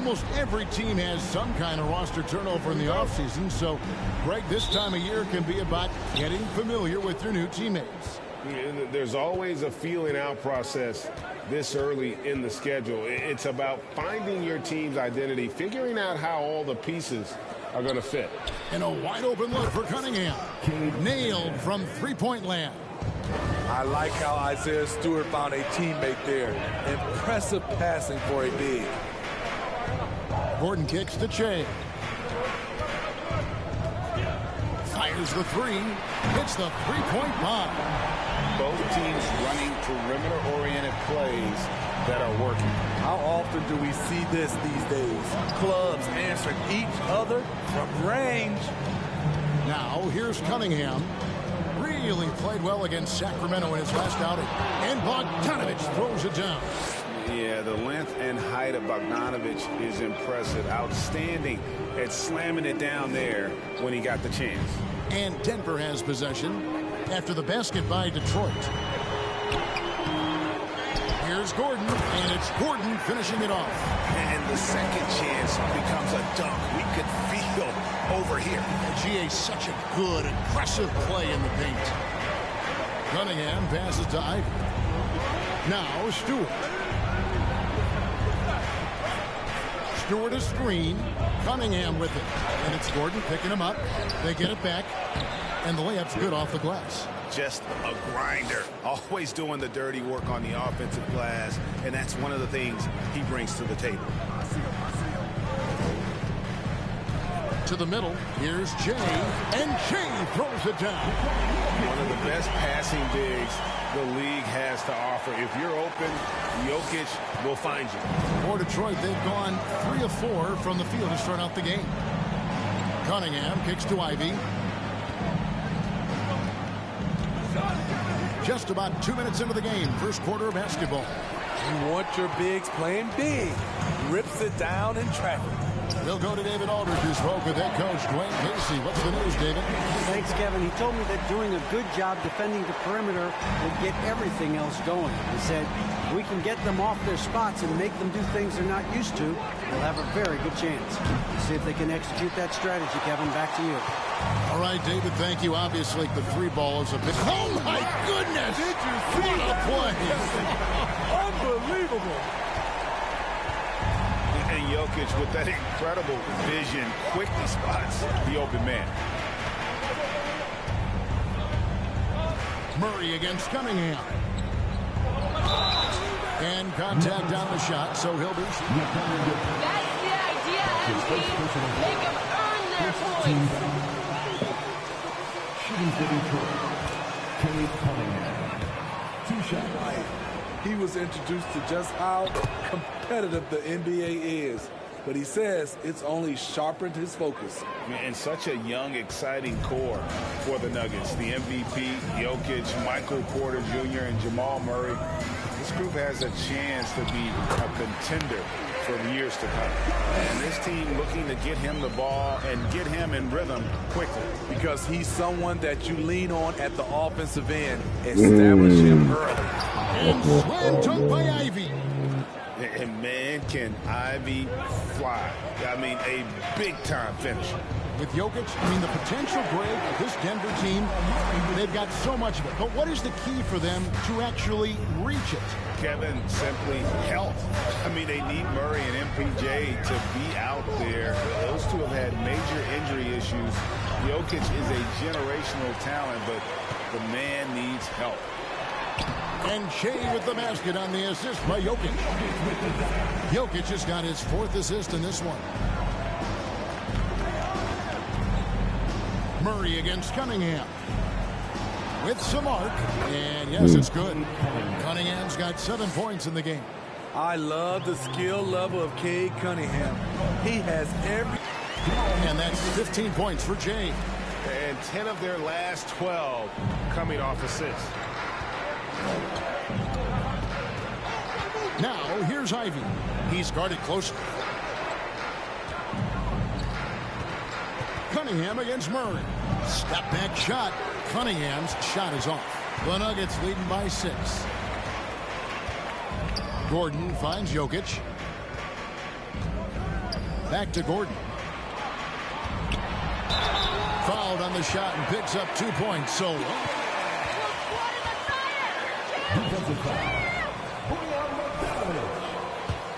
Almost every team has some kind of roster turnover in the offseason, so, Greg, this time of year can be about getting familiar with your new teammates. There's always a feeling out process this early in the schedule. It's about finding your team's identity, figuring out how all the pieces are going to fit. And a wide open look for Cunningham. Nailed from three-point land. I like how Isaiah Stewart found a teammate there. Impressive passing for a big. Gordon kicks to Che. Fires the three. Hits the three-point bomb. Both teams running perimeter-oriented plays that are working. How often do we see this these days? Clubs answering each other from range. Now, here's Cunningham. Really played well against Sacramento in his last outing. And Bogdanovich throws it down. Yeah, the length and height of Bogdanovich is impressive. Outstanding at slamming it down there when he got the chance. And Denver has possession after the basket by Detroit. Here's Gordon, and it's Gordon finishing it off. And the second chance becomes a dunk. We could feel over here. GA, such a good, aggressive play in the paint. Cunningham passes to Ivy. Now Stewart. Stewart a screen. Cunningham with it. And it's Gordon picking him up. They get it back. And the layup's good off the glass. Just a grinder. Always doing the dirty work on the offensive glass. And that's one of the things he brings to the table. To the middle. Here's Jay. And Jay throws it down. One of the best passing bigs the league has to offer. If you're open, Jokic will find you. For Detroit, they've gone 3 of 4 from the field to start out the game. Cunningham kicks to Ivy. Just about 2 minutes into the game, first quarter of basketball. You want your bigs playing big. Rips it down in traffic. We'll go to David Aldridge, who spoke with head coach Dwayne Casey. What's the news, David? Thanks, Kevin. He told me that doing a good job defending the perimeter would get everything else going. He said, we can get them off their spots and make them do things they're not used to. They'll have a very good chance. We'll see if they can execute that strategy, Kevin. Back to you. All right, David, thank you. Obviously, the three ball is a bit... Oh, my goodness! Did you see what a play! Unbelievable. And Jokic, with that incredible vision, quickly spots the open man. Murray against Cunningham. And contact on the shot, so he'll be... That's the idea, MP. Make them earn their points. Shooting for Detroit, Cade Cunningham. 2 shots. He was introduced to just how competitive the NBA is. But he says it's only sharpened his focus. And such a young, exciting core for the Nuggets. The MVP, Jokic, Michael Porter Jr., and Jamal Murray. This group has a chance to be a contender for years to come. And this team looking to get him the ball and get him in rhythm quickly. Because he's someone that you lean on at the offensive end. Establish him early. And slam dunk by Ivy. And man, can Ivy fly. I mean, a big-time finisher. With Jokic, I mean, the potential, Greg, of this Denver team, they've got so much of it. But what is the key for them to actually reach it? Kevin, simply health. I mean, they need Murray and MPJ to be out there. Those two have had major injury issues. Jokic is a generational talent, but the man needs help. And Shea with the basket on the assist by Jokic. Jokic has got his 4th assist in this one. Murray against Cunningham. With some arc. And yes, it's good. Cunningham's got 7 points in the game. I love the skill level of Cade Cunningham. He has every... And that's 15 points for Jay. And 10 of their last 12 coming off assists. Now, here's Ivy. He's guarded closely. Cunningham against Murray. Step back shot. Cunningham's shot is off. The Nuggets leading by 6. Gordon finds Jokic. Back to Gordon. Fouled on the shot and picks up 2 points. So Defensive foul.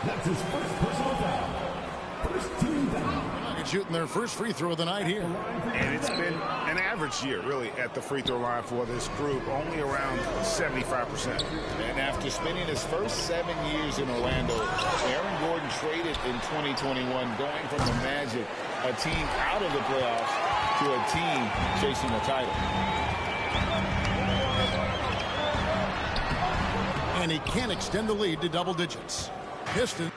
That's his first personal foul. First team foul. shooting their first free throw of the night here. And it's been an average year, really, at the free throw line for this group, only around 75%. And after spending his first 7 years in Orlando, Aaron Gordon traded in 2021, going from the Magic, a team out of the playoffs, to a team chasing a title. And he can extend the lead to double digits. Pistons.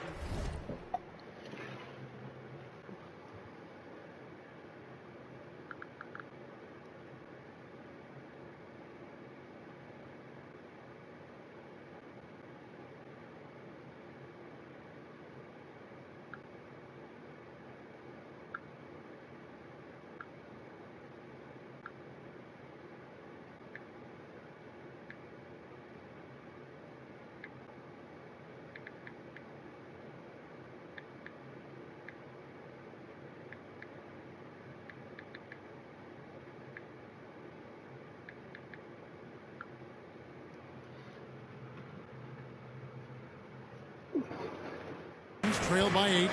Trailed by 8.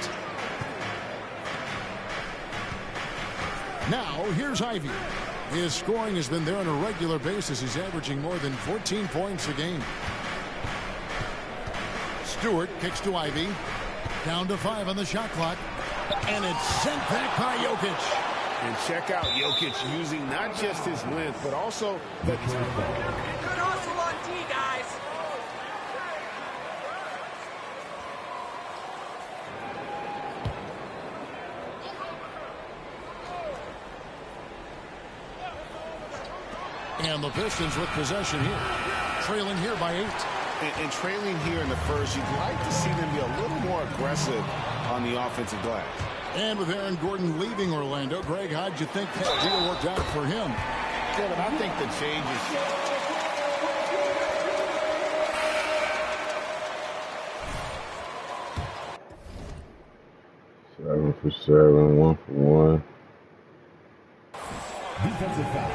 Now, here's Ivy. His scoring has been there on a regular basis. He's averaging more than 14 points a game. Stewart kicks to Ivy. Down to 5 on the shot clock. And it's sent back by Jokic. And check out Jokic using not just his length, but also the... Good hustle on D, guys. And the Pistons with possession here. Trailing here by 8. And trailing here in the first, you'd like to see them be a little more aggressive on the offensive glass. And with Aaron Gordon leaving Orlando, Greg, how'd you think that deal worked out for him? Kevin, I think the changes... 7 for 7, 1 for 1. Defensive foul.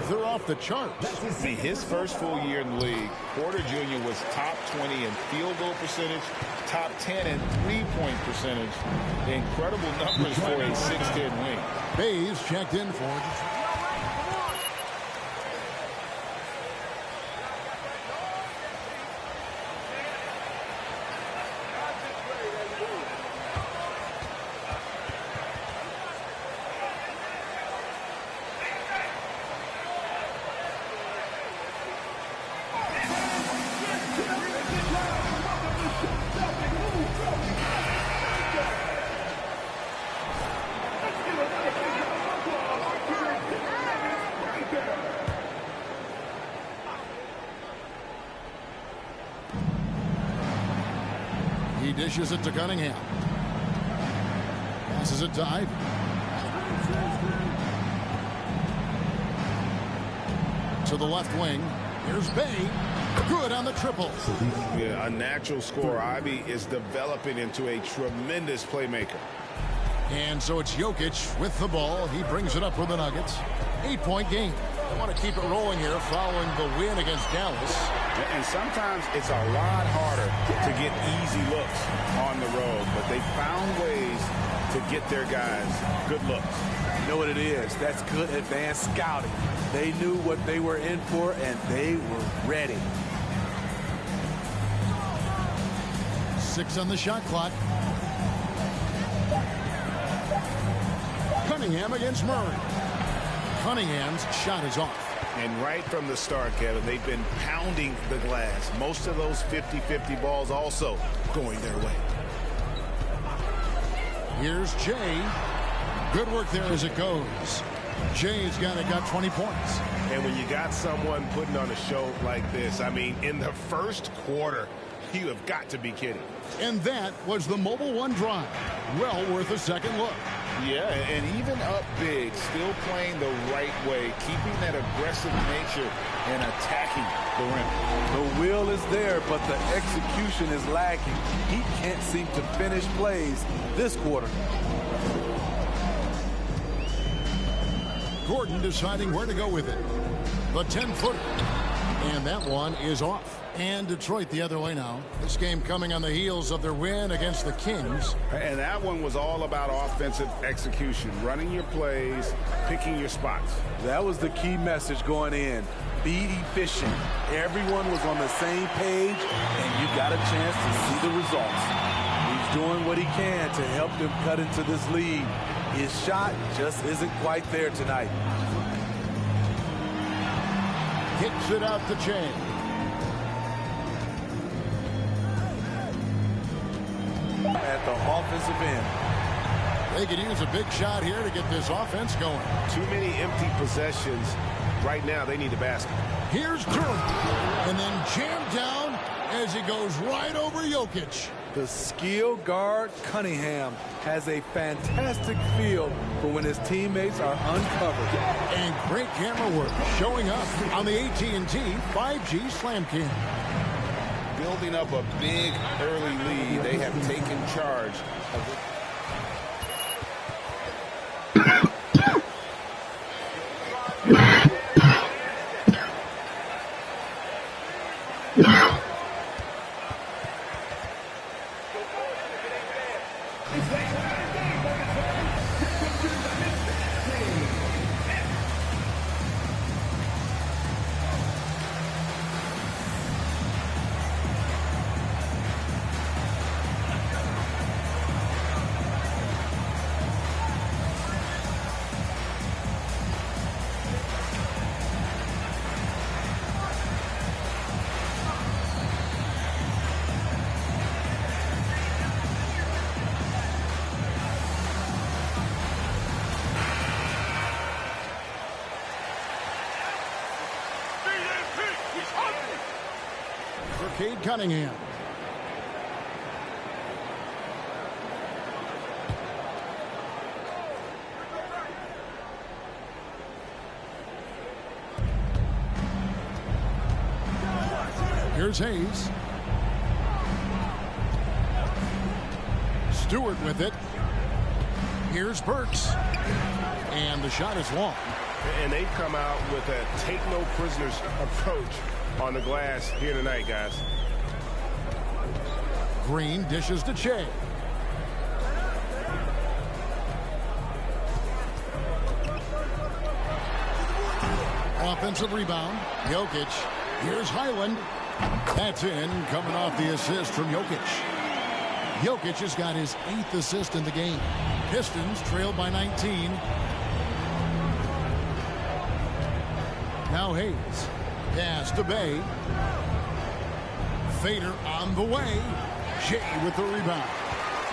They're off the charts. See, his first full year in the league, Porter Jr. was top 20 in field goal percentage, top 10 in three-point percentage. Incredible numbers for a 6'10" wing. Bays checked in for He dishes it to Cunningham. Passes it to Ivy. To the left wing. Here's Bay. Good on the triple. Yeah, a natural scorer. Ivy is developing into a tremendous playmaker. And so it's Jokic with the ball. He brings it up for the Nuggets. 8-point game. They want to keep it rolling here following the win against Dallas. And sometimes it's a lot harder to get easy looks on the road, but they found ways to get their guys good looks. You know what it is? That's good advanced scouting. They knew what they were in for, and they were ready. 6 on the shot clock. Cunningham against Murray. Cunningham's shot is off. And right from the start, Kevin, they've been pounding the glass. Most of those 50-50 balls also going their way. Here's Jay. Good work there as it goes. Jay's got 20 points. And when you got someone putting on a show like this, I mean, in the first quarter, you have got to be kidding. And that was the Mobile One drive. Well worth a second look. Yeah, and even up big, still playing the right way, keeping that aggressive nature and attacking the rim. The will is there, but the execution is lacking. He can't seem to finish plays this quarter. Gordon deciding where to go with it. The 10-footer. And that one is off. And Detroit the other way now. This game coming on the heels of their win against the Kings. And that one was all about offensive execution, running your plays, picking your spots. That was the key message going in. Be efficient. Everyone was on the same page, and you got a chance to see the results. He's doing what he can to help them cut into this lead. His shot just isn't quite there tonight. Kicks it out the chain. At the offensive end. They could use a big shot here to get this offense going. Too many empty possessions. Right now, they need a basket. Here's Durham. And then jammed down as he goes right over Jokic. The skill guard Cunningham has a fantastic feel for when his teammates are uncovered. And great camera work showing up on the AT&T 5G Slam Cam. Building up a big early lead. They have taken charge of it. Cade Cunningham. Here's Hayes. Stewart with it. Here's Burks. And the shot is long. And they've come out with a take-no-prisoners approach on the glass here tonight, guys. Green dishes to Che. Offensive rebound. Jokic. Here's Highland. That's in, coming off the assist from Jokic. Jokic has got his 8th assist in the game. Pistons trailed by 19. Now Hayes. Pass to Bay. Fader on the way. Shea with the rebound.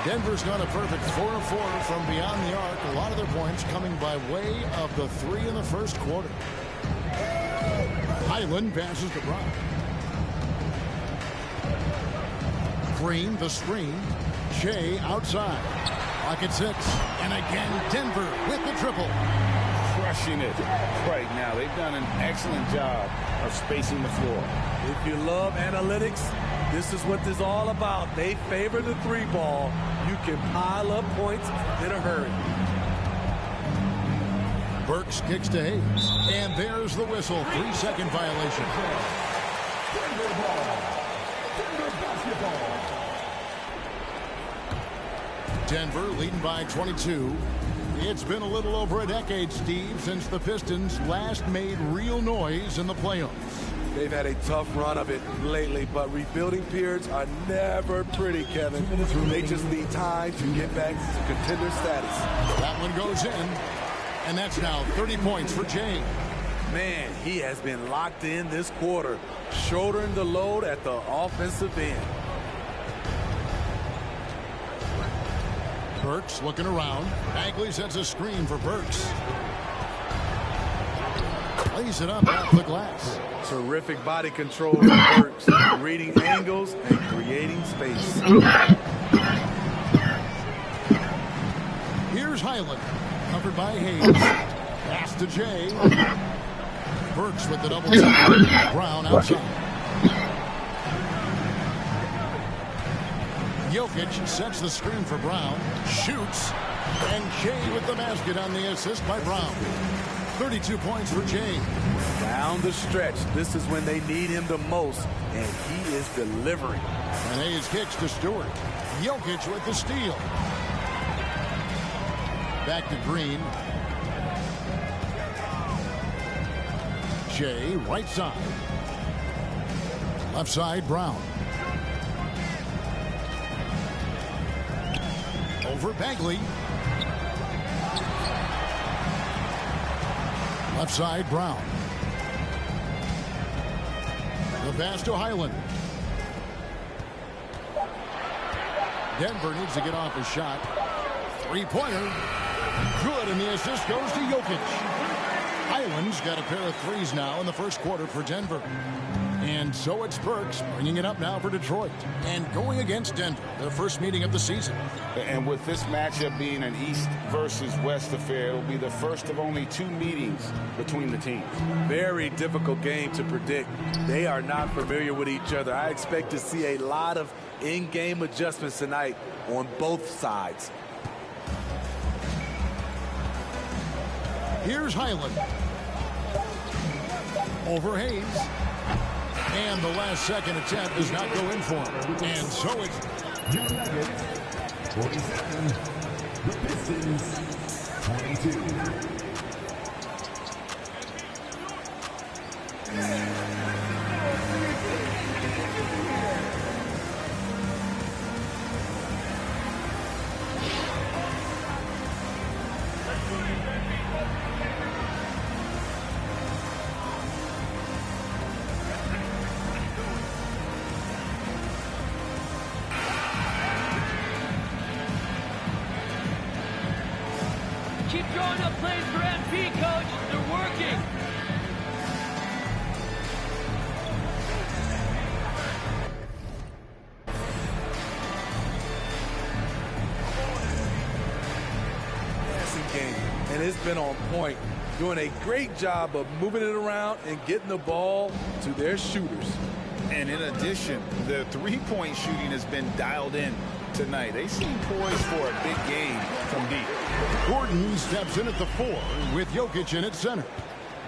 Denver's got a perfect 4 of 4 from beyond the arc. A lot of their points coming by way of the 3 in the first quarter. Highland passes to Brown. Green, the screen. Shea outside. Clock at 6. And again, Denver with the triple. Crushing it right now. They've done an excellent job of spacing the floor. If you love analytics, this is what this is all about. They favor the 3 ball. You can pile up points in a hurry. Burks kicks to Hayes. And there's the whistle. 3-second violation. Denver ball. Denver basketball. Denver leading by 22. It's been a little over a decade, Steve, since the Pistons last made real noise in the playoffs. They've had a tough run of it lately, but rebuilding periods are never pretty, Kevin. They just need time to get back to contender status. That one goes in, and that's now 30 points for Jay. Man, he has been locked in this quarter, shouldering the load at the offensive end. Burks looking around. Bagley sets a screen for Burks. Lays it up off the glass. Terrific body control from Burks, reading angles and creating space. Here's Highland, covered by Hayes. Pass to Jay. Burks with the double team. Brown outside. Jokic sets the screen for Brown. Shoots. And Jay with the basket on the assist by Brown. 32 points for Jay. Down the stretch, this is when they need him the most, and he is delivering. And Hayes kicks to Stewart. Jokic with the steal. Back to Green. Jay, right side. Left side, Brown. Over Bagley. Left side, Brown. The pass to Highland. Denver needs to get off his shot. Three-pointer. Good, and the assist goes to Jokic. Highland's got a pair of threes now in the first quarter for Denver. And so it's Burks bringing it up now for Detroit. And going against Denver, their first meeting of the season. And with this matchup being an East versus West affair, it'll be the first of only 2 meetings between the teams. Very difficult game to predict. They are not familiar with each other. I expect to see a lot of in-game adjustments tonight on both sides. Here's Highland. Over Hayes. And the last second attempt does not go in for him. And so it's Your Nuggets, 47. The Pistons, 22. Keep drawing up plays for MP, coach. They're working. Passing game, and it's been on point. Doing a great job of moving it around and getting the ball to their shooters. And in addition, the three-point shooting has been dialed in tonight. They seem poised for a big game from deep. Gordon steps in at the 4 with Jokic in at center.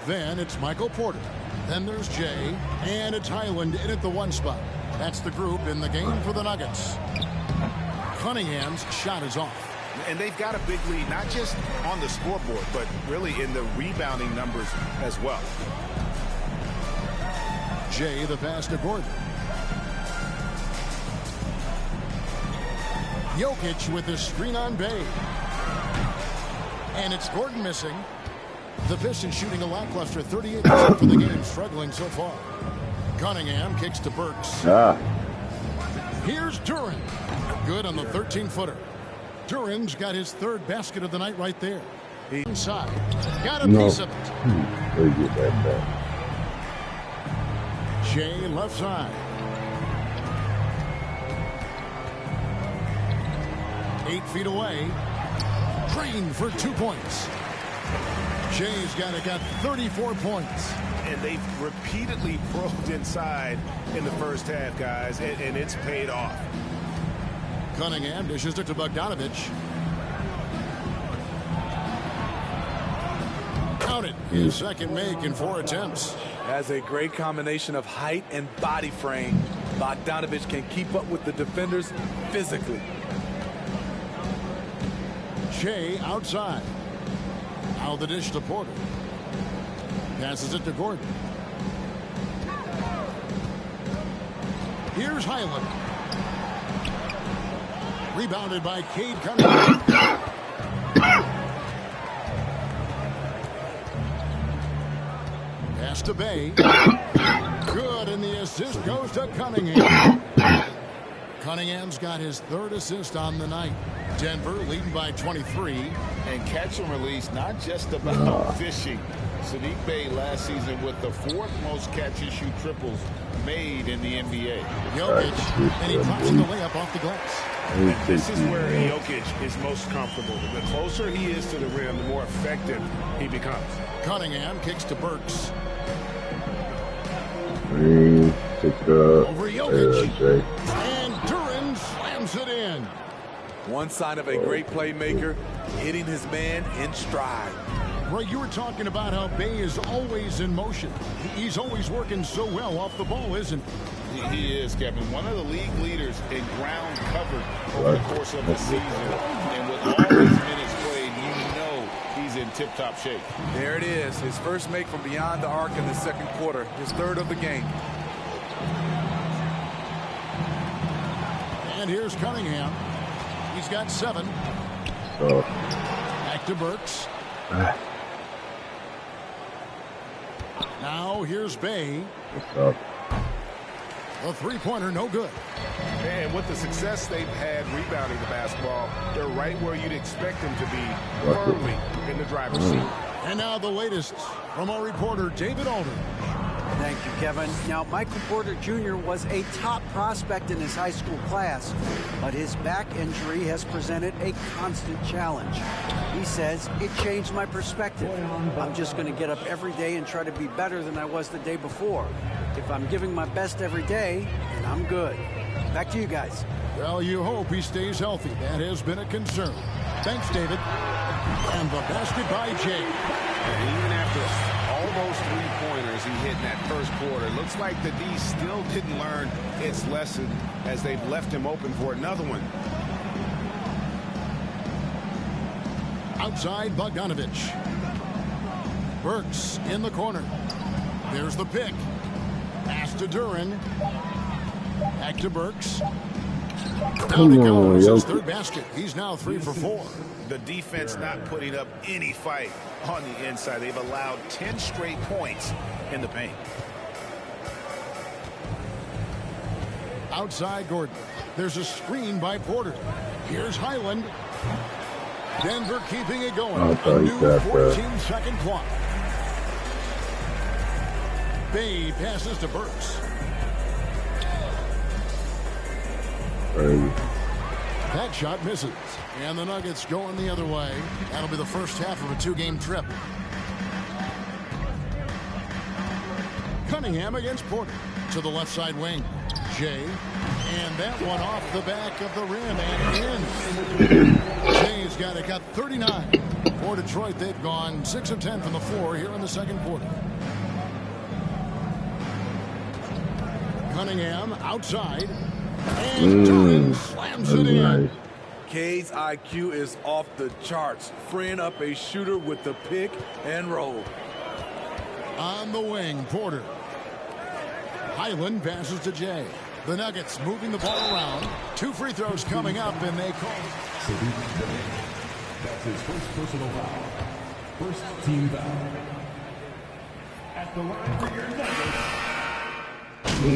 Then it's Michael Porter. Then there's Jay. And it's Highland in at the 1 spot. That's the group in the game for the Nuggets. Cunningham's shot is off. And they've got a big lead, not just on the scoreboard, but really in the rebounding numbers as well. Jay the pass to Gordon. Jokic with the screen on Bay. And it's Gordon missing. The Pistons shooting a lackluster 38% for the game, struggling so far. Cunningham kicks to Burks. Here's Duran. Good on the 13-footer. Duran's got his 3rd basket of the night right there. Inside. Got a piece of it. They get that back. Jay left side. 8 feet away. Green for 2 points. Jay's got 34 points. And they've repeatedly probed inside in the first half, guys, and it's paid off. Cunningham dishes it to Bogdanovich. Count it. His second make in 4 attempts. Has a great combination of height and body frame. Bogdanovich can keep up with the defenders physically. Jay outside. Now the dish to Porter. Passes it to Gordon. Here's Highland. Rebounded by Cade Cunningham. Pass to Bay. Good, and the assist goes to Cunningham. Cunningham's got his 3rd assist on the night. Denver leading by 23. And catch and release, not just about fishing. Sadiq Bey last season with the 4th most catch and shoot triples made in the NBA. Jokic, and he drops the layup off the glass. This is where Jokic is most comfortable. The closer he is to the rim, the more effective he becomes. Cunningham kicks to Burks. Green takes it up. Over Jokic. Jay. And Duran slams it in. One sign of a great playmaker, hitting his man in stride. Right, you were talking about how Bay is always in motion. He's always working so well off the ball, isn't he? He is, Kevin. One of the league leaders in ground covered over the course of the season. And with all his minutes played, you know he's in tip-top shape. There it is, his first make from beyond the arc in the second quarter, his third of the game. And here's Cunningham. He's got 7. Back to Burks. Now here's Bay. A three-pointer, no good. And with the success they've had rebounding the basketball, they're right where you'd expect them to be, firmly in the driver's seat. And now the latest from our reporter, David Aldridge. Thank you, Kevin. Now, Michael Porter Jr. was a top prospect in his high school class, but his back injury has presented a constant challenge. He says, it changed my perspective. I'm just going to get up every day and try to be better than I was the day before. If I'm giving my best every day, then I'm good. Back to you guys. Well, you hope he stays healthy. That has been a concern. Thanks, David. And the basket by Jay. And even after almost 3-pointers he hit in that first quarter, looks like the D still didn't learn its lesson as they've left him open for another one. Outside Bogdanovich. Burks in the corner. There's the pick. Pass to Duran. Back to Burks. Down he goes, his third basket. He's now 3 for 4. The defense not putting up any fight on the inside. They've allowed 10 straight points in the paint. Outside Gordon. There's a screen by Porter. Here's Highland. Denver keeping it going. A new 14-second clock. Bay passes to Burks. That shot misses. And the Nuggets going the other way. That'll be the first half of a 2-game trip. Cunningham against Porter. To the left side wing. Jay. And that one off the back of the rim and in. Jay's got it. Got 39. For Detroit, they've gone 6 of 10 from the floor here in the second quarter. Cunningham outside. And Duran slams it in. K's IQ is off the charts, freeing up a shooter with the pick and roll. On the wing, Porter. Highland passes to Jay. The Nuggets moving the ball around. 2 free throws coming up, and they call. That's his first personal foul. First team foul. At the line for your Nuggets.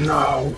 No.